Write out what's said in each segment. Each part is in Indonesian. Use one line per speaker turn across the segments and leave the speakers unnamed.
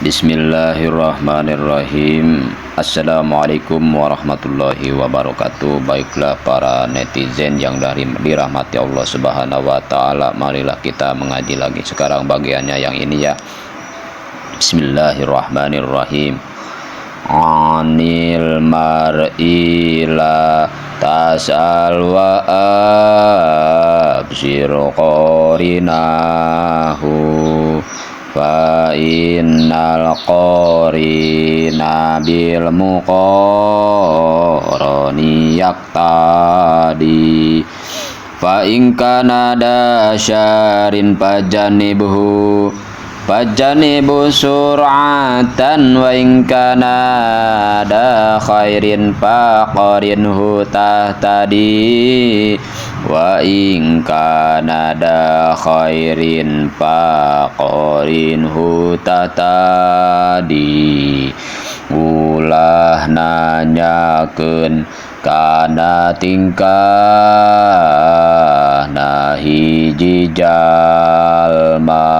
Bismillahirrahmanirrahim. Assalamualaikum warahmatullahi wabarakatuh. Baiklah para netizen yang dirahmati Allah Subhanahu wa taala, marilah kita mengaji lagi. Sekarang bagiannya yang ini ya. Bismillahirrahmanirrahim. Anil mar'i la tas'al wa absir qarinahu fa innal qarina bil muqarrani yaqtadi fa in kana dasyarin fajanibuhu sur'atan wa in kana da khairin faqarinhu tahtadi wa in kana da khairin faqarinhu tahtadi. Ulah nanyakeun kana tingkah nah hiji jalma,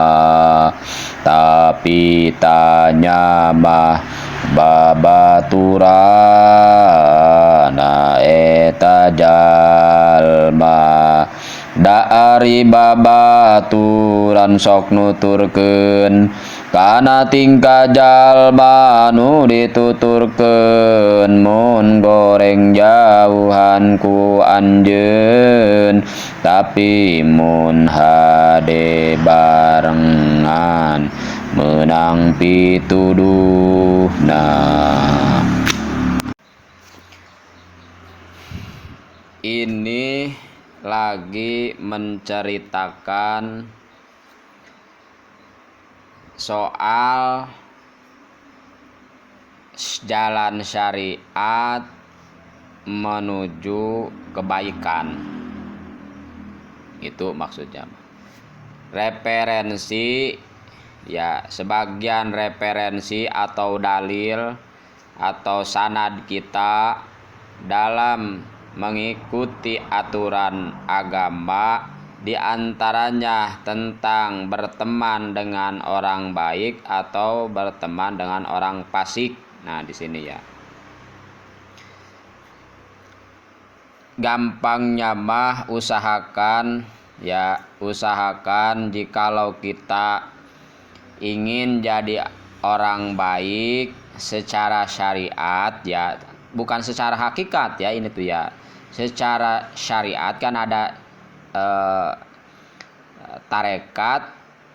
tapi tanya mah babaturana eta jalma. Daari babaturan sok nuturkeun kana tingkah jalma nu dituturkeun mun goreng jauhan ku anjeun, tapi mun hade barengan menang pituduhna. Ini lagi menceritakan soal jalan syariat menuju kebaikan. Itu maksudnya. Referensi ya, sebagian referensi atau dalil atau sanad kita dalam mengikuti aturan agama, di antaranya tentang berteman dengan orang baik atau berteman dengan orang fasik. Nah, di sini ya. Gampangnya mah usahakan jikalau kita ingin jadi orang baik secara syariat ya, bukan secara hakikat ya, ini tuh ya. Secara syariat kan ada tarekat,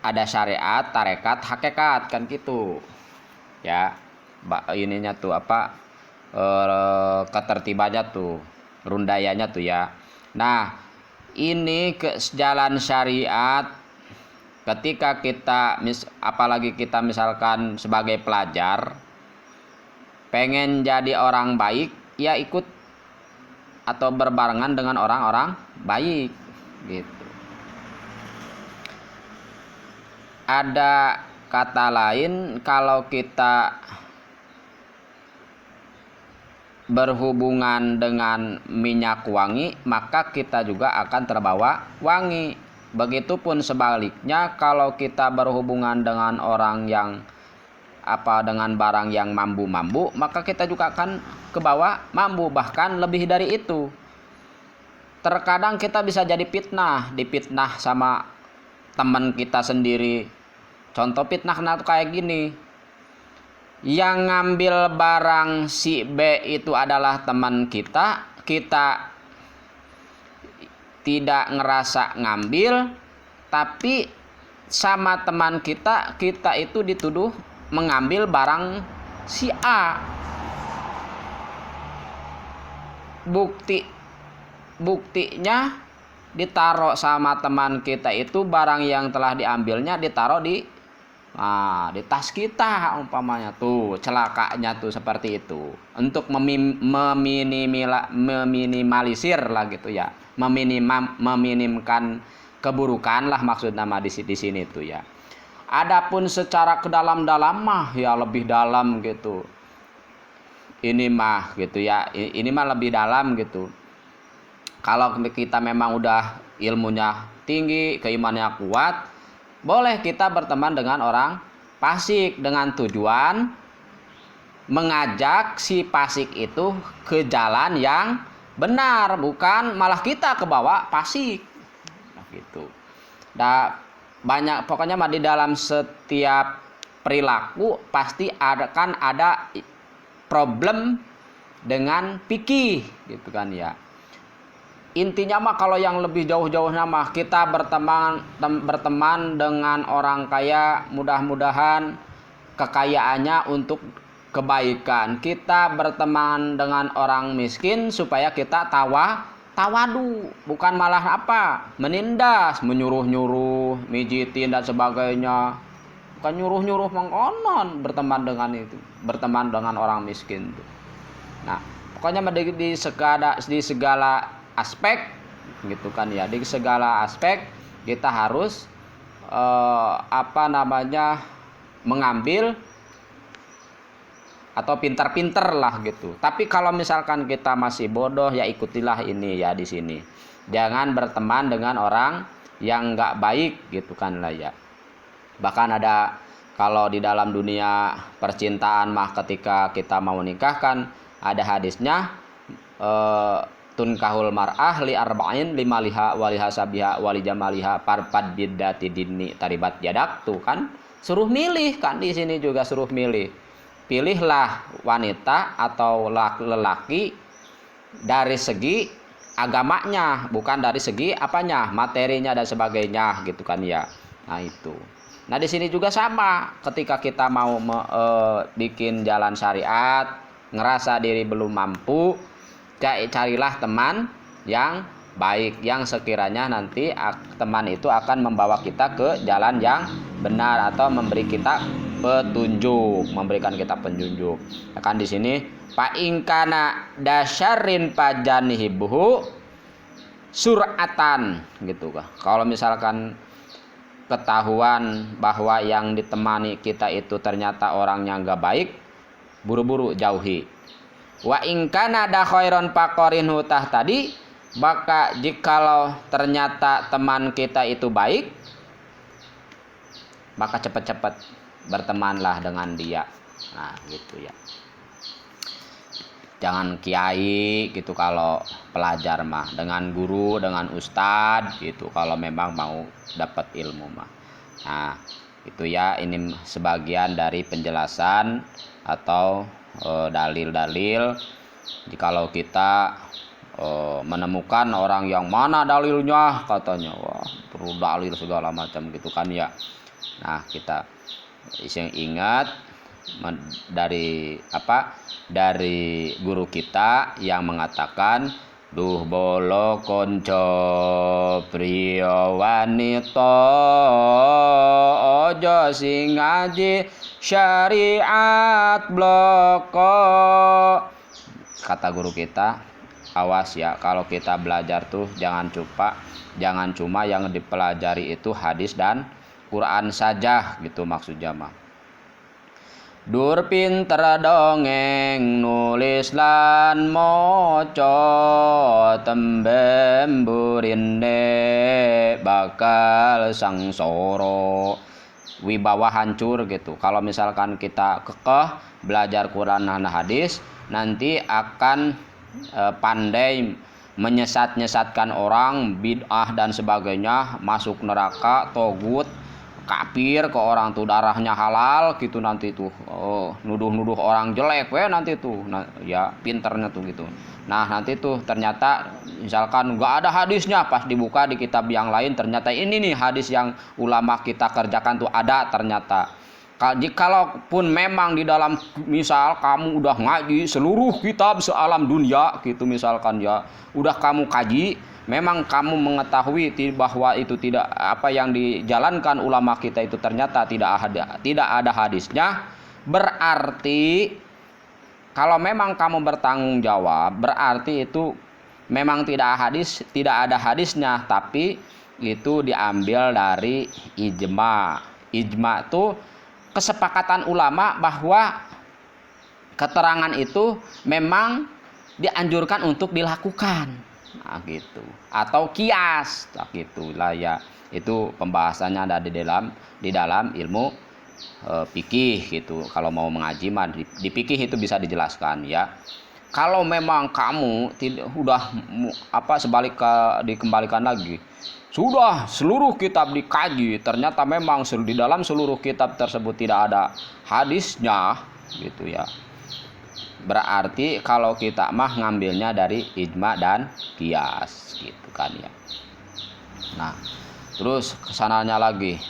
ada syariat, tarekat, hakikat kan gitu ya. Ininya tuh apa, ketertibannya tuh, rundayanya tuh ya. Nah, ini ke jalan syariat, ketika kita apalagi kita misalkan sebagai pelajar pengen jadi orang baik ya, ikut atau berbarengan dengan orang-orang baik gitu. Ada kata lain, kalau kita berhubungan dengan minyak wangi, maka kita juga akan terbawa wangi. Begitupun sebaliknya, kalau kita berhubungan dengan orang yang dengan barang yang mambu-mambu, maka kita juga akan kebawa mambu, bahkan lebih dari itu. Terkadang kita bisa jadi dipitnah sama teman kita sendiri. Contoh fitnahnya tuh kayak gini, yang ngambil barang si B itu adalah teman kita, kita tidak ngerasa ngambil, tapi sama teman kita itu dituduh mengambil barang si A. Buktinya ditaruh sama teman kita itu, barang yang telah diambilnya ditaruh di tas kita umpamanya tuh. Celakanya tuh seperti itu, untuk meminimalisir lah gitu ya, meminimkan keburukan lah maksudnya di sini tuh ya. Adapun secara kedalam-dalam mah ya lebih dalam gitu. Ini mah gitu ya, ini mah lebih dalam gitu. Kalau kita memang udah ilmunya tinggi, keimanannya kuat, boleh kita berteman dengan orang fasik dengan tujuan mengajak si fasik itu ke jalan yang benar, bukan malah kita ke bawah fasik. Nah, gitu. Banyak pokoknya mah di dalam setiap perilaku pasti akan ada problem dengan fikih gitu kan ya. Intinya mah kalau yang lebih jauh-jauhnya mah kita berteman dengan orang kaya, mudah-mudahan kekayaannya untuk kebaikan. Kita berteman dengan orang miskin supaya kita tawadu, bukan malah apa? Menindas, menyuruh-nyuruh, mijitin dan sebagainya. Bukan nyuruh-nyuruh mengkonon berteman dengan orang miskin tuh. Nah, pokoknya di segala aspek gitu kan ya, di segala aspek kita harus mengambil atau pintar-pintar lah gitu. Tapi kalau misalkan kita masih bodoh ya ikutilah ini ya di sini. Jangan berteman dengan orang yang nggak baik gitu kan lah ya. Bahkan ada kalau di dalam dunia percintaan mah ketika kita mau nikah kan ada hadisnya tunkahul mar'ah li arba'in lima liha waliha sabiha wali jamaliha parpad biddati dini taribat yadak tuh kan suruh milih kan, di sini juga suruh milih. Pilihlah wanita atau lelaki dari segi agamanya, bukan dari segi apanya, materinya dan sebagainya gitu kan ya. Nah itu. Nah di sini juga sama, ketika kita mau bikin jalan syariat, ngerasa diri belum mampu, carilah teman yang baik, yang sekiranya nanti teman itu akan membawa kita ke jalan yang benar atau memberi kita petunjuk, memberikan kita petunjuk. Akan di sini fa ingkana dasyarin pajanihibuhu suratan gitu kah. Kalau misalkan ketahuan bahwa yang ditemani kita itu ternyata orangnya enggak baik, buru-buru jauhi. Wa ingkana da khairon pakorinhu tadi, maka jikalau ternyata teman kita itu baik, maka cepat-cepat bertemanlah dengan dia. Nah gitu ya. Jangan kiai gitu kalau pelajar mah, dengan guru, dengan ustadz gitu kalau memang mau dapat ilmu mah. Nah itu ya, ini sebagian dari penjelasan atau dalil-dalil. Jikalau kita menemukan orang yang mana dalilnya katanya, wah perlu dalil segala macam gitu kan ya. Nah kita ingat dari guru kita yang mengatakan duh bolo konco priyo wanita ojo sing ngaji syariat bloko. Kata guru kita, awas ya kalau kita belajar tuh jangan cuma yang dipelajari itu hadis dan Quran saja gitu maksudnya mah. Dur pinter dongeng nulis lan moco tembem burinde bakal sangsara, wibawa hancur gitu. Kalau misalkan kita kekeh belajar Quran dan hadis, nanti akan pandai menyesatkan orang, bid'ah dan sebagainya, masuk neraka, togut, kafir ke orang tuh, darahnya halal gitu nanti tuh. Nuduh orang jelek nanti tuh. Nah, ya pinternya tuh gitu. Nah nanti tuh ternyata misalkan nggak ada hadisnya, pas dibuka di kitab yang lain ternyata ini nih hadis yang ulama kita kerjakan tuh ada ternyata. Jikalaupun memang di dalam misal kamu udah ngaji seluruh kitab sealam dunia gitu misalkan ya, udah kamu kaji, memang kamu mengetahui bahwa itu tidak apa yang dijalankan ulama kita itu ternyata tidak ada hadisnya, berarti kalau memang kamu bertanggung jawab, berarti itu memang tidak ada hadisnya, tapi itu diambil dari ijma. Ijma itu kesepakatan ulama bahwa keterangan itu memang dianjurkan untuk dilakukan. Nah, gitu. Atau kias, nah, gitulah ya. Itu pembahasannya ada di dalam ilmu fikih gitu. Kalau mau mengaji mah di fikih itu bisa dijelaskan ya. Kalau memang kamu tidak sebalik dikembalikan lagi, sudah seluruh kitab dikaji, ternyata memang di dalam seluruh kitab tersebut tidak ada hadisnya gitu ya. Berarti kalau kita mah ngambilnya dari ijma dan qiyas gitu kan ya. Nah, terus kesananya lagi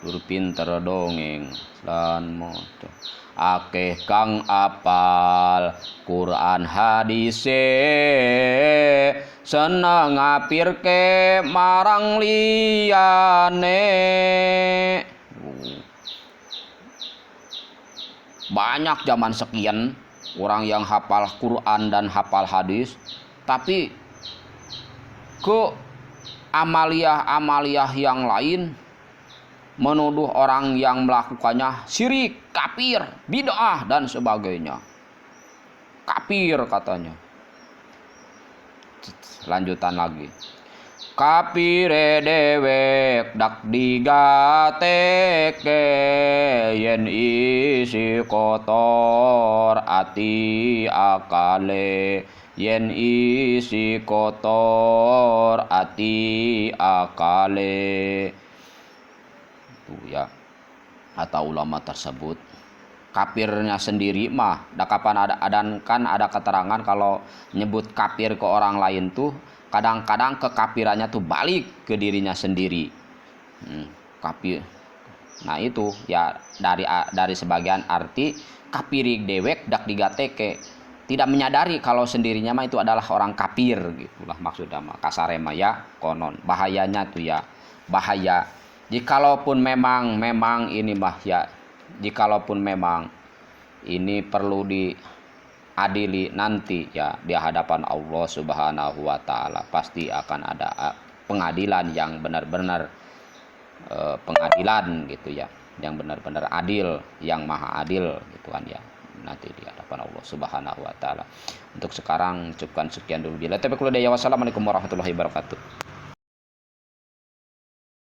guru pinter dongeng dan moto akeh kang apal Quran hadise seneng ngapirke marang liyane. Banyak zaman sekian orang yang hafal Quran dan hafal hadis, tapi ke amalia-amalia yang lain menuduh orang yang melakukannya syirik, kafir, bid'ah dan sebagainya. Kafir katanya. Lanjutan lagi. Kapire dewek dak digateke yen isi kotor ati akale, yen isi kotor ati akale. Itu ya, atau ulama tersebut kafirnya sendiri mah kapan ada keterangan kalau nyebut kafir ke orang lain tuh kadang-kadang kekafirannya tuh balik ke dirinya sendiri. Kafir. Nah itu ya dari sebagian arti kafirik dewek dak digateke, tidak menyadari kalau sendirinya mah itu adalah orang kafir gitulah maksudnya mah kasarema ya konon. Bahayanya tuh ya bahaya. Jikalaupun memang ini mah ya, jikalaupun memang ini perlu diadili nanti ya di hadapan Allah Subhanahu wa taala, pasti akan ada pengadilan yang benar-benar pengadilan gitu ya, yang benar-benar adil, yang maha adil gitu kan ya, nanti di hadapan Allah Subhanahu wa taala. Untuk sekarang cukupkan sekian dulu. Bila taufiq wal hidayah, wassalamualaikum warahmatullahi wabarakatuh.